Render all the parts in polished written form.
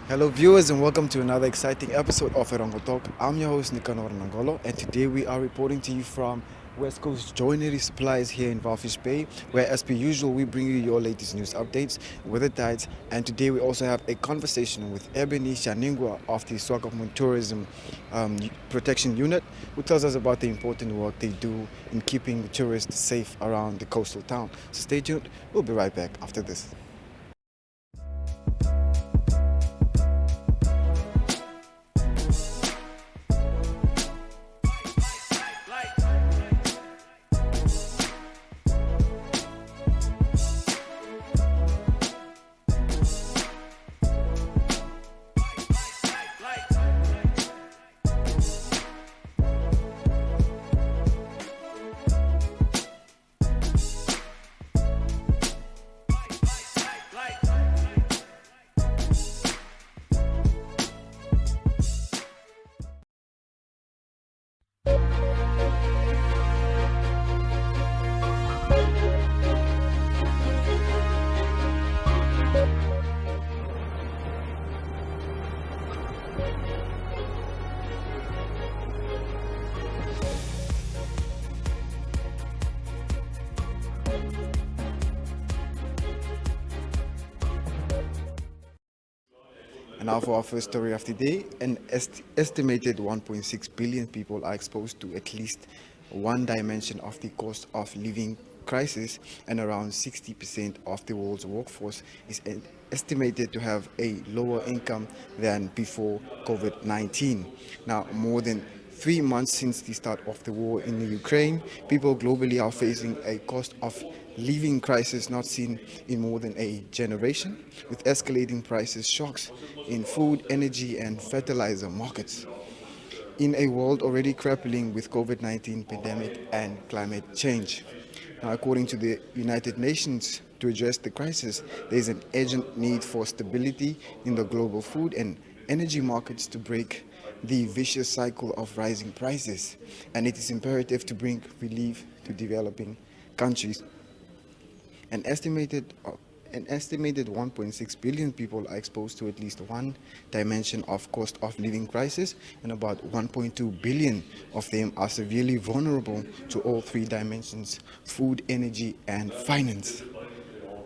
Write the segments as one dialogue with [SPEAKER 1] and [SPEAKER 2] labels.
[SPEAKER 1] Hello viewers and welcome to another exciting episode of Erongo Talk. I'm your host Nicanor Nangolo and today we are reporting to you from West Coast Joinery Supplies here in Walvis Bay, where as per usual we bring you your latest news updates, weather tides, and today we also have a conversation with Ebony Shaningwa of the Swakopmund Tourism Protection Unit, who tells us about the important work they do in keeping the tourists safe around the coastal town. So stay tuned, we'll be right back after this. And now for our first story of the day, an estimated 1.6 billion people are exposed to at least one dimension of the cost of living crisis, and around 60% of the world's workforce is estimated to have a lower income than before COVID-19. Now, more than 3 months since the start of the war in the Ukraine, people globally are facing a cost of living crisis not seen in more than a generation, with escalating prices shocks in food, energy and fertilizer markets. In a world already grappling with COVID-19 pandemic and climate change. Now, according to the United Nations, to address the crisis, there is an urgent need for stability in the global food and energy markets to break the vicious cycle of rising prices, and it is imperative to bring relief to developing countries. An estimated 1.6 billion people are exposed to at least one dimension of cost of living crisis, and about 1.2 billion of them are severely vulnerable to all three dimensions: food, energy and finance.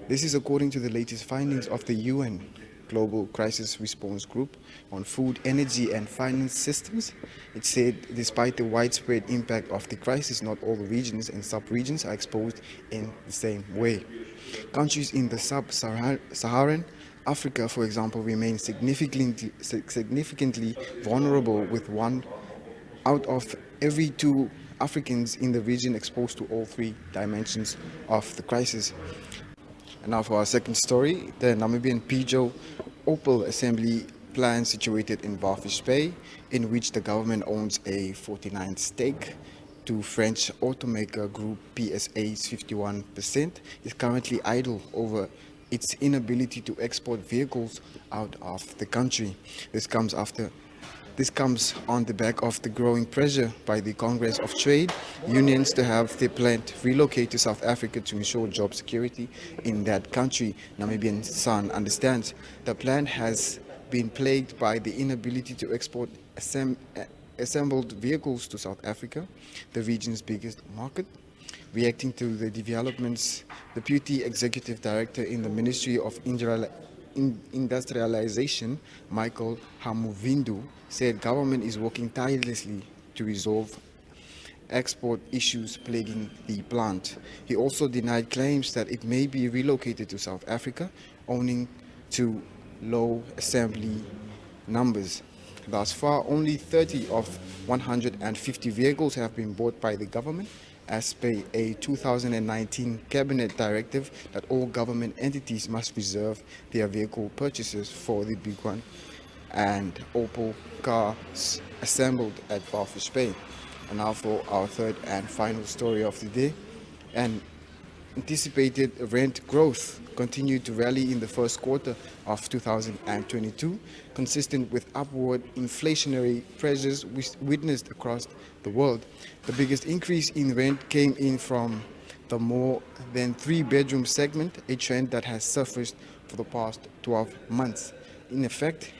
[SPEAKER 1] This is according to the latest findings of the UN Global Crisis Response Group on Food, Energy and Finance Systems. It said despite the widespread impact of the crisis, not all regions and sub-regions are exposed in the same way. Countries in the sub-Saharan Africa, for example, remain significantly vulnerable, with one out of every two Africans in the region exposed to all three dimensions of the crisis. And now for our second story, the Namibian Pijo Opel assembly plant situated in Walvis Bay, in which the government owns a 49% stake to French automaker group PSA's 51%, is currently idle over its inability to export vehicles out of the country. This comes on the back of the growing pressure by the Congress of Trade Unions to have the plant relocate to South Africa to ensure job security in that country. Namibian Sun understands the plant has been plagued by the inability to export assembled vehicles to South Africa, the region's biggest market. Reacting to the developments, Deputy Executive Director in the Ministry of Industrialization, Michael Hamuvindu, said government is working tirelessly to resolve export issues plaguing the plant. He also denied claims that it may be relocated to South Africa, owing to low assembly numbers. Thus far, only 30 of 150 vehicles have been bought by the government, as per a 2019 cabinet directive that all government entities must reserve their vehicle purchases for the big one and Opel cars assembled at Walvis Bay. And now for our third and final story of the day. And anticipated rent growth continued to rally in the first quarter of 2022, consistent with upward inflationary pressures witnessed across the world. The biggest increase in rent came in from the more than 3-bedroom segment, a trend that has surfaced for the past 12 months. In effect,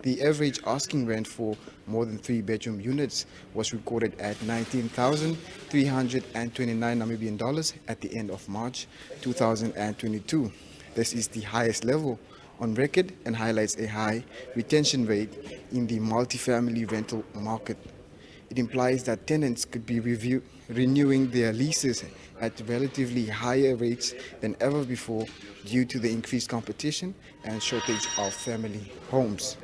[SPEAKER 1] The average asking rent for more than 3-bedroom units was recorded at 19,329 Namibian dollars at the end of March 2022. This is the highest level on record and highlights a high retention rate in the multifamily rental market. It implies that tenants could be renewing their leases at relatively higher rates than ever before due to the increased competition and shortage of family homes.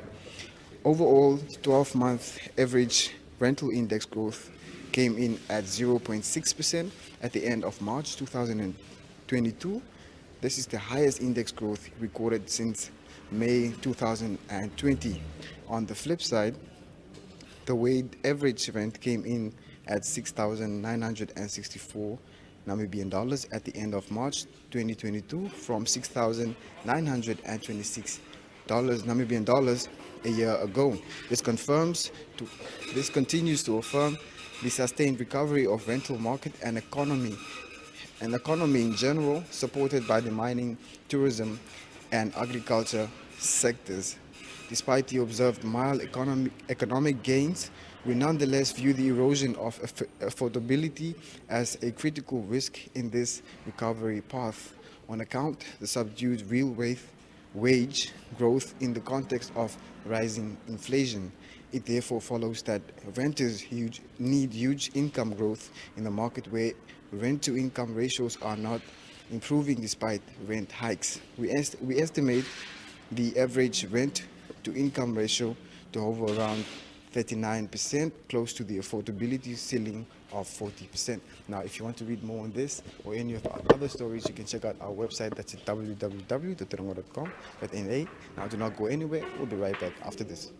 [SPEAKER 1] Overall, 12-month average rental index growth came in at 0.6% at the end of March 2022. This is the highest index growth recorded since May 2020. On the flip side, the weighted average rent came in at 6,964 Namibian dollars at the end of March 2022 from 6,926 Namibian dollars a year ago. This continues to affirm the sustained recovery of rental market and economy in general, supported by the mining, tourism, and agriculture sectors. Despite the observed mild economic gains, we nonetheless view the erosion of affordability as a critical risk in this recovery path on account of the subdued real wage growth in the context of rising inflation. It therefore follows that renters need huge income growth in a market where rent-to-income ratios are not improving despite rent hikes. We estimate the average rent-to-income ratio to hover around 39%, close to the affordability ceiling of 40%. Now, if you want to read more on this or any of our other stories, you can check out our website. That's at www.erongo.com.na. Now, do not go anywhere. We'll be right back after this.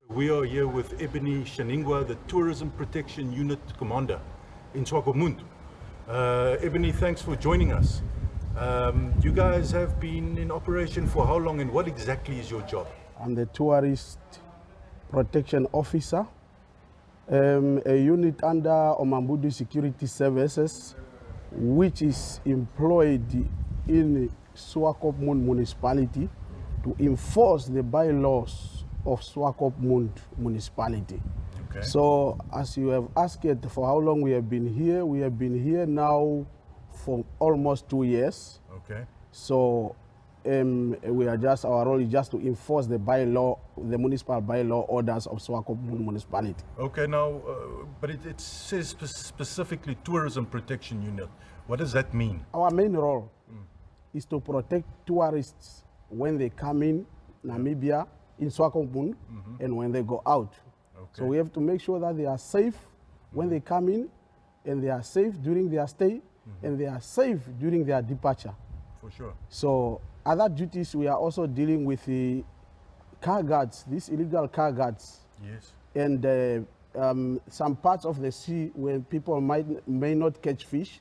[SPEAKER 2] We are here with Ebony Shaningwa, the Tourism Protection Unit Commander in Swakopmund. Ebony, thanks for joining us. You guys have been in operation for how long and what exactly is your job?
[SPEAKER 3] I'm the Tourist Protection Officer, a unit under Omambudu Security Services, which is employed in Swakopmund municipality to enforce the bylaws of Swakopmund municipality.
[SPEAKER 2] Okay.
[SPEAKER 3] So, as you have asked for how long we have been here now for almost 2 years.
[SPEAKER 2] Okay.
[SPEAKER 3] So, our role is just to enforce the bylaw, the municipal bylaw orders of Swakopmund municipality.
[SPEAKER 2] Okay, now, but it says specifically Tourism Protection Unit. What does that mean?
[SPEAKER 3] Our main role is to protect tourists when they come in Namibia, in Swakopmund, and when they go out.
[SPEAKER 2] Okay.
[SPEAKER 3] So we have to make sure that they are safe when they come in, and they are safe during their stay, and they are safe during their departure.
[SPEAKER 2] For sure.
[SPEAKER 3] So other duties, we are also dealing with the car guards, these illegal car guards.
[SPEAKER 2] Yes.
[SPEAKER 3] And some parts of the sea where people may not catch fish,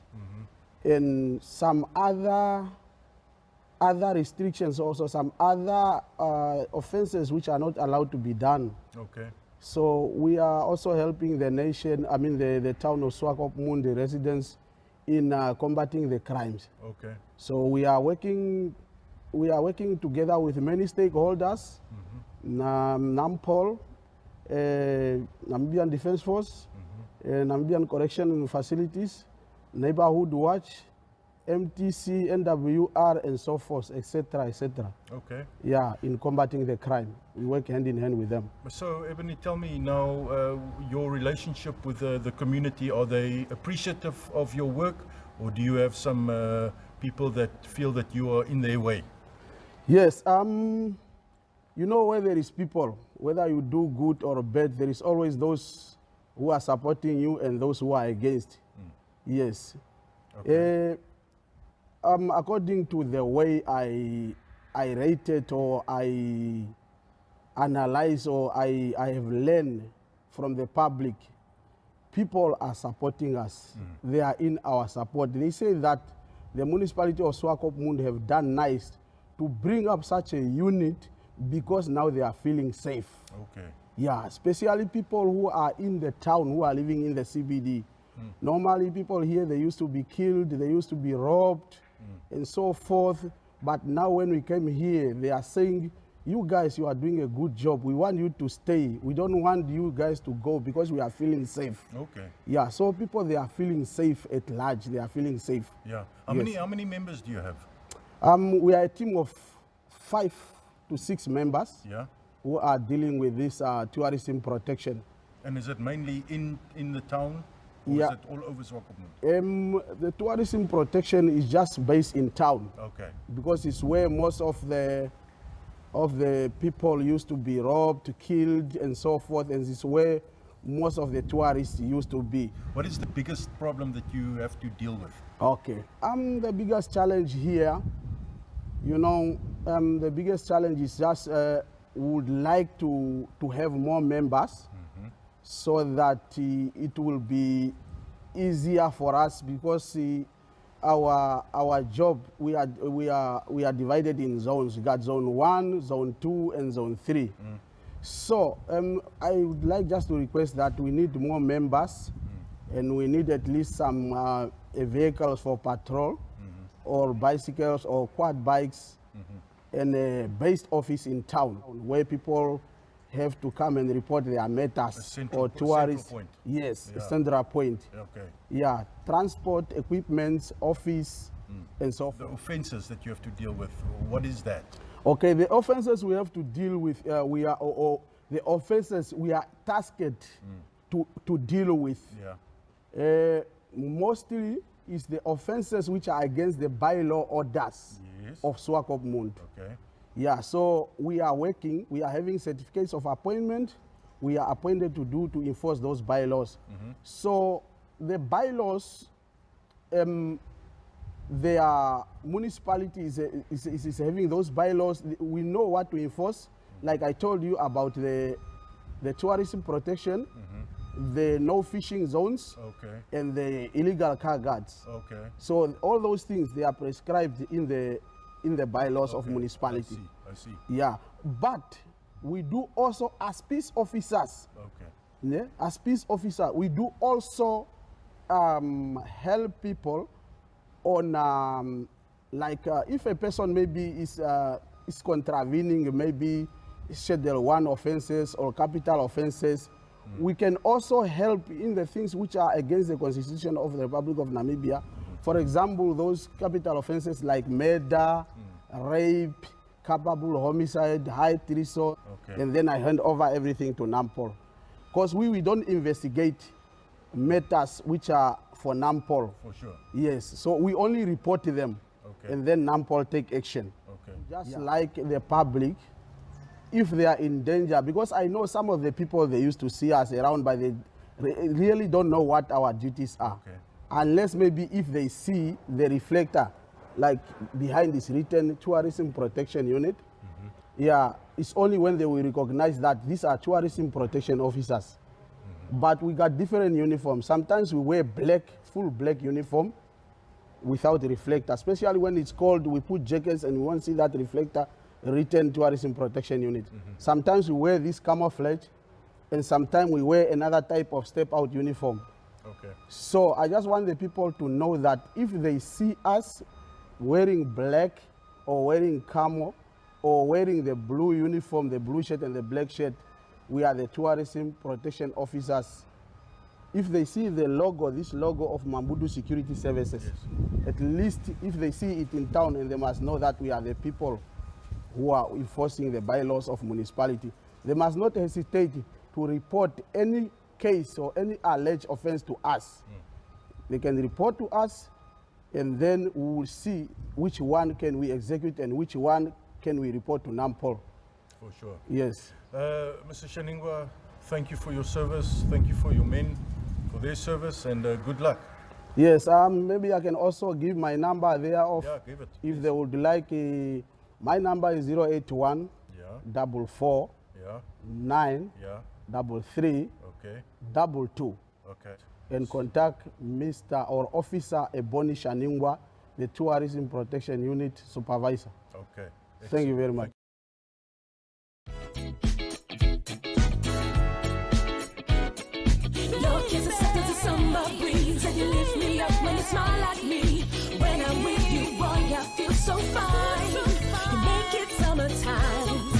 [SPEAKER 3] and some other restrictions, also some other offenses which are not allowed to be done.
[SPEAKER 2] Okay.
[SPEAKER 3] So we are also helping the nation, the town of Swakopmund, the residents, in combating the crimes.
[SPEAKER 2] Okay.
[SPEAKER 3] So we are working together with many stakeholders, NAMPOL, Namibian Defense Force, Namibian Correction Facilities, Neighborhood Watch, MTC, NWR, and so forth, etc., etc.
[SPEAKER 2] Okay.
[SPEAKER 3] Yeah, in combating the crime. We work hand in hand with them.
[SPEAKER 2] So, Ebony, tell me now, your relationship with the community, are they appreciative of your work, or do you have some people that feel that you are in their way?
[SPEAKER 3] Yes, you know, where there is people, whether you do good or bad, there is always those who are supporting you and those who are against. Yes.
[SPEAKER 2] Okay.
[SPEAKER 3] According to the way I rate it, or I analyze, or I have learned from the public, people are supporting us. They are in our support. They say that the municipality of Swakopmund have done nice to bring up such a unit because now they are feeling safe.
[SPEAKER 2] Okay.
[SPEAKER 3] Yeah, especially people who are in the town, who are living in the CBD. Normally people here, they used to be killed, they used to be robbed, and so forth. But now when we came here, they are saying, you guys, you are doing a good job. We want you to stay. We don't want you guys to go because we are feeling safe.
[SPEAKER 2] Okay.
[SPEAKER 3] Yeah, so people, they are feeling safe at large. They are feeling safe.
[SPEAKER 2] Yeah.
[SPEAKER 3] Yes.
[SPEAKER 2] How many members do you have?
[SPEAKER 3] We are a team of 5 to 6 members.
[SPEAKER 2] Yeah.
[SPEAKER 3] Who are dealing with this tourism protection.
[SPEAKER 2] And is it mainly in the town, or
[SPEAKER 3] Yeah.
[SPEAKER 2] is it all over Swakopmund?
[SPEAKER 3] The tourism protection is just based in town.
[SPEAKER 2] Okay.
[SPEAKER 3] Because it's where most of the people used to be robbed, killed, and so forth, and it's where most of the tourists used to be.
[SPEAKER 2] What is the biggest problem that you have to deal with?
[SPEAKER 3] Okay. The biggest challenge here, you know, the biggest challenge is just would like to have more members so that it will be easier for us, because our job, we are divided in zones. We got zone 1, zone 2, and zone 3. So I would like just to request that we need more members, and we need at least some vehicles for patrol, or bicycles or quad bikes, and a based office in town where people have to come and report their matters or tourists.
[SPEAKER 2] Point.
[SPEAKER 3] Yes,
[SPEAKER 2] Yeah.
[SPEAKER 3] a central point.
[SPEAKER 2] Okay.
[SPEAKER 3] Yeah, transport, equipment, office, and so
[SPEAKER 2] The
[SPEAKER 3] forth.
[SPEAKER 2] offences that you have to deal with, what is that?
[SPEAKER 3] Okay, the offenses we have to deal with, the offenses we are tasked to deal with.
[SPEAKER 2] Yeah.
[SPEAKER 3] Mostly is the offenses which are against the bylaw orders
[SPEAKER 2] Yes.
[SPEAKER 3] of Swakopmund.
[SPEAKER 2] Okay.
[SPEAKER 3] Yeah, so we are working, we are having certificates of appointment, we are appointed to enforce those bylaws. So the bylaws, their municipality is having those bylaws. We know what to enforce. Like I told you about the tourism protection, the no fishing zones,
[SPEAKER 2] Okay.
[SPEAKER 3] and the illegal car guards.
[SPEAKER 2] Okay.
[SPEAKER 3] So all those things, they are prescribed in the bylaws of
[SPEAKER 2] Okay.
[SPEAKER 3] municipality.
[SPEAKER 2] I see.
[SPEAKER 3] Yeah, but we do also, as peace officers,
[SPEAKER 2] Okay.
[SPEAKER 3] yeah, as peace officer, we do also help people on if a person maybe is contravening maybe Schedule 1 offenses or capital offenses, we can also help in the things which are against the Constitution of the Republic of Namibia. For example, those capital offenses like murder, rape, culpable homicide, high treason,
[SPEAKER 2] Okay.
[SPEAKER 3] and then I hand over everything to NAMPOL. Because we don't investigate matters which are for NAMPOL.
[SPEAKER 2] For sure.
[SPEAKER 3] Yes, so we only report them,
[SPEAKER 2] Okay.
[SPEAKER 3] and then NAMPOL take action.
[SPEAKER 2] Okay.
[SPEAKER 3] Just like the public, if they are in danger, because I know some of the people, they used to see us around, but they really don't know what our duties are.
[SPEAKER 2] Okay.
[SPEAKER 3] Unless maybe if they see the reflector, like behind this written Tourism Protection Unit, yeah, it's only when they will recognize that these are tourism protection officers. But we got different uniforms. Sometimes we wear black, full black uniform without the reflector, especially when it's cold, we put jackets and we won't see that reflector written Tourism Protection Unit. Sometimes we wear this camouflage, and sometimes we wear another type of step-out uniform.
[SPEAKER 2] Okay.
[SPEAKER 3] So I just want the people to know that if they see us wearing black or wearing camo or wearing the blue uniform, the blue shirt and the black shirt, we are the tourism protection officers. If they see the logo, this logo of Mambudu Security Services, at least if they see it in town, and they must know that we are the people who are enforcing the bylaws of municipality. They must not hesitate to report any case or any alleged offense to us. They can report to us, and then we will see which one can we execute and which one can we report to NAMPOL.
[SPEAKER 2] For sure.
[SPEAKER 3] Yes.
[SPEAKER 2] Mr. Shaningwa, thank you for your service. Thank you for your men, for their service, and good luck.
[SPEAKER 3] Yes, maybe I can also give my number there of,
[SPEAKER 2] Yeah, give it.
[SPEAKER 3] if they would like, my number is 081
[SPEAKER 2] Yeah,
[SPEAKER 3] 44
[SPEAKER 2] yeah,
[SPEAKER 3] 9
[SPEAKER 2] yeah.
[SPEAKER 3] 33
[SPEAKER 2] Okay.
[SPEAKER 3] 22.
[SPEAKER 2] Okay.
[SPEAKER 3] and contact Mr. or Officer Ebony Shaningwa, the Tourism Protection Unit Supervisor.
[SPEAKER 2] Okay.
[SPEAKER 3] Thank you very much.
[SPEAKER 4] Your kiss is soft as a summer breeze, and you lift me up when you smile at me. When I'm with you, boy, I feel so fine. You make it summertime.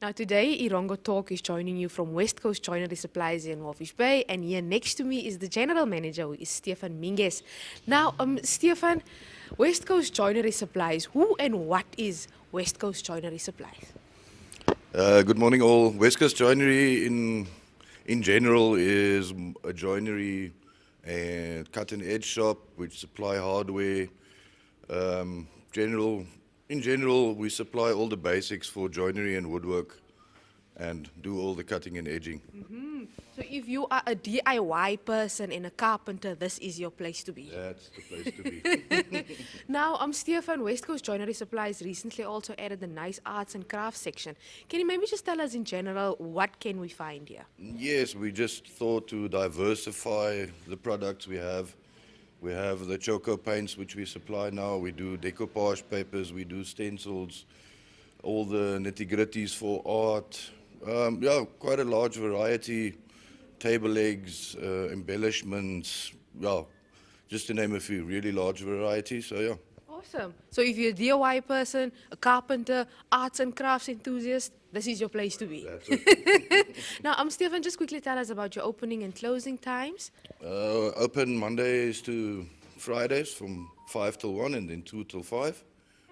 [SPEAKER 5] Now today, Erongo Talk is joining you from West Coast Joinery Supplies in Walvis Bay, and here next to me is the General Manager, who is Stefan Minges. Now, Stefan, West Coast Joinery Supplies, who and what is West Coast Joinery Supplies?
[SPEAKER 6] Good morning all. West Coast Joinery in general is a joinery and cut and edge shop which supply hardware. In general, we supply all the basics for joinery and woodwork and do all the cutting and edging.
[SPEAKER 5] So if you are a DIY person and a carpenter, this is your place to be.
[SPEAKER 6] That's the place to be.
[SPEAKER 5] Now, Stefan, West Coast Joinery Supplies recently also added the nice arts and crafts section. Can you maybe just tell us in general, what can we find here?
[SPEAKER 6] Yes, we just thought to diversify the products we have. We have the choco paints which we supply now. We do decoupage papers, we do stencils, all the nitty-gritties for art. Yeah, quite a large variety. Table legs, embellishments, yeah, just to name a few, really large variety, so yeah.
[SPEAKER 5] Awesome. So if you're a DIY person, a carpenter, arts and crafts enthusiast, this is your place to be.
[SPEAKER 6] That's it.
[SPEAKER 5] Now, Stefan, just quickly tell us about your opening and closing times.
[SPEAKER 6] Open Mondays to Fridays from 5 till 1 and then 2 till 5.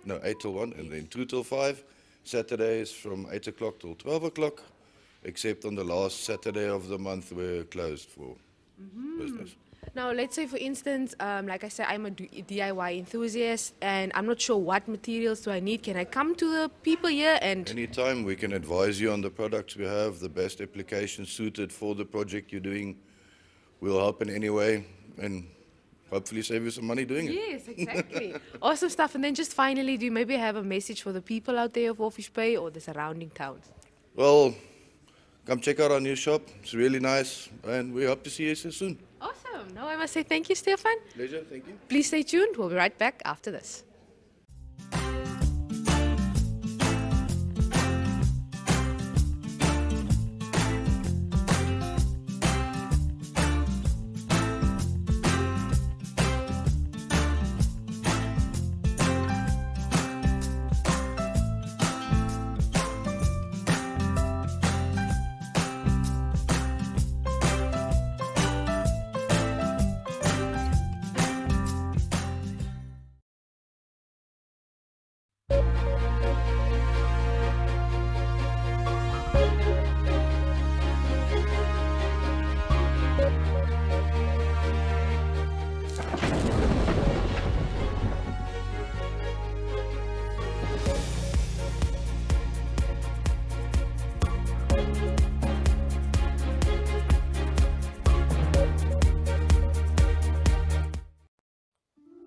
[SPEAKER 6] No, 8 till 1 and then 2 till 5. Saturdays from 8 o'clock till 12 o'clock, except on the last Saturday of the month we're closed for business.
[SPEAKER 5] Now, let's say, for instance, like I said, I'm a DIY enthusiast, and I'm not sure what materials do I need. Can I come to the people here and...
[SPEAKER 6] Anytime we can advise you on the products we have, the best application suited for the project you're doing. We'll help in any way and hopefully save you some money doing it.
[SPEAKER 5] Yes, exactly. Awesome stuff. And then just finally, do you maybe have a message for the people out there of Walvis Bay or the surrounding towns?
[SPEAKER 6] Well, come check out our new shop. It's really nice and we hope to see you soon.
[SPEAKER 5] Awesome. Now I must say thank you, Stefan.
[SPEAKER 6] Pleasure, thank you.
[SPEAKER 5] Please stay tuned. We'll be right back after this.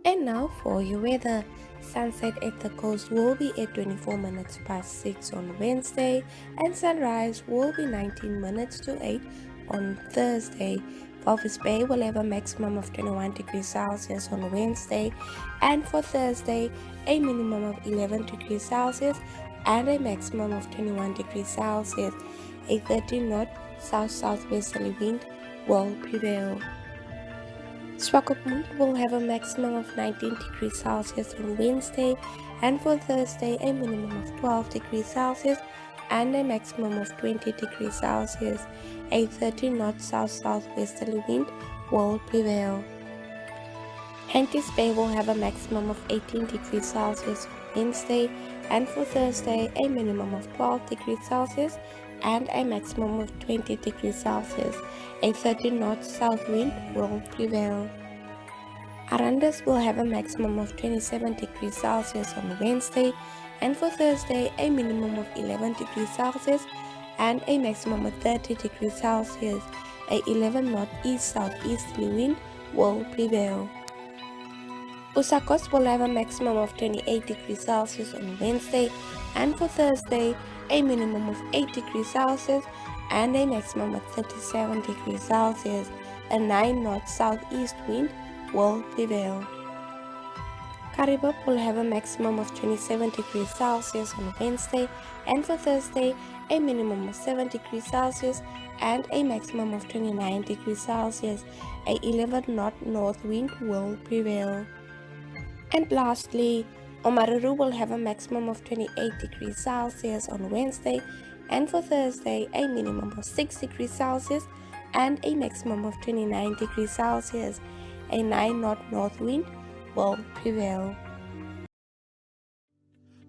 [SPEAKER 7] And now for your weather. Sunset at the coast will be at 24 minutes past 6 on Wednesday, and sunrise will be 19 minutes to 8 on Thursday. Walvis Bay will have a maximum of 21 degrees Celsius on Wednesday, and for Thursday a minimum of 11 degrees Celsius and a maximum of 21 degrees Celsius. A 30-knot south-southwesterly wind will prevail. Swakopmund will have a maximum of 19 degrees Celsius on Wednesday, and for Thursday a minimum of 12 degrees Celsius and a maximum of 20 degrees Celsius. A 30-knot south-southwesterly wind will prevail. Henties Bay will have a maximum of 18 degrees Celsius on Wednesday, and for Thursday a minimum of 12 degrees Celsius and a maximum of 20 degrees Celsius. A 30 knot south wind will prevail. Arandas will have a maximum of 27 degrees Celsius on Wednesday, and for Thursday a minimum of 11 degrees Celsius and a maximum of 30 degrees Celsius. A 11 knot east-southeasterly wind will prevail. Usakos will have a maximum of 28 degrees Celsius on Wednesday, and for Thursday a minimum of 8 degrees Celsius and a maximum of 37 degrees Celsius. A 9 knot southeast wind will prevail. Karibop will have a maximum of 27 degrees Celsius on Wednesday, and for Thursday a minimum of 7 degrees Celsius and a maximum of 29 degrees Celsius. A 11 knot north wind will prevail. And lastly, Omaruru will have a maximum of 28 degrees Celsius on Wednesday, and for Thursday a minimum of 6 degrees Celsius and a maximum of 29 degrees Celsius. A 9 knot north wind will prevail.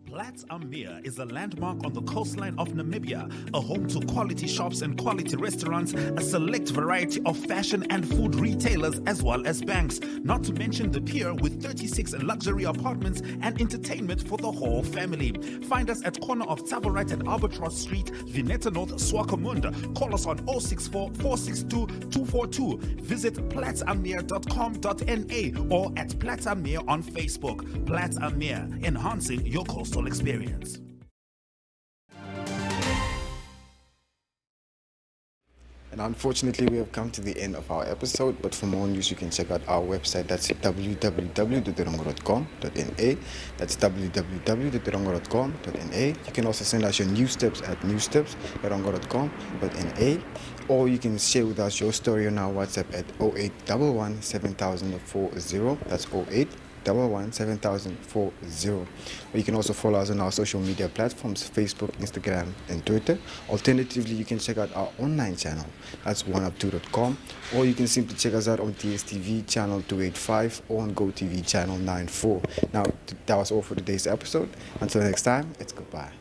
[SPEAKER 8] Platts Amir is a landmark on the coastline of Namibia, a home to quality shops and quality restaurants, a select variety of fashion and food retailers, as well as banks, not to mention the pier with 36 luxury apartments and entertainment for the whole family. Find us at corner of Tabarat and Albatross Street, Vineta North, Swakopmund. Call us on 064 462 242. Visit platsamir.com.na or at Platsamir on Facebook. Platsamir, enhancing your coastal experience.
[SPEAKER 1] And unfortunately, we have come to the end of our episode, but for more news, you can check out our website. That's www.erongo.com.na. That's www.erongo.com.na. You can also send us your news tips at newstips@erongo.com.na, or you can share with us your story on our WhatsApp at 0811 7040. That's 0811 7040. Or you can also follow us on our social media platforms, Facebook, Instagram, and Twitter. Alternatively, you can check out our online channel. That's oneup2.com, or you can simply check us out on DSTV channel 285 or on GoTV channel 94. Now, that was all for today's episode. Until next time, it's goodbye.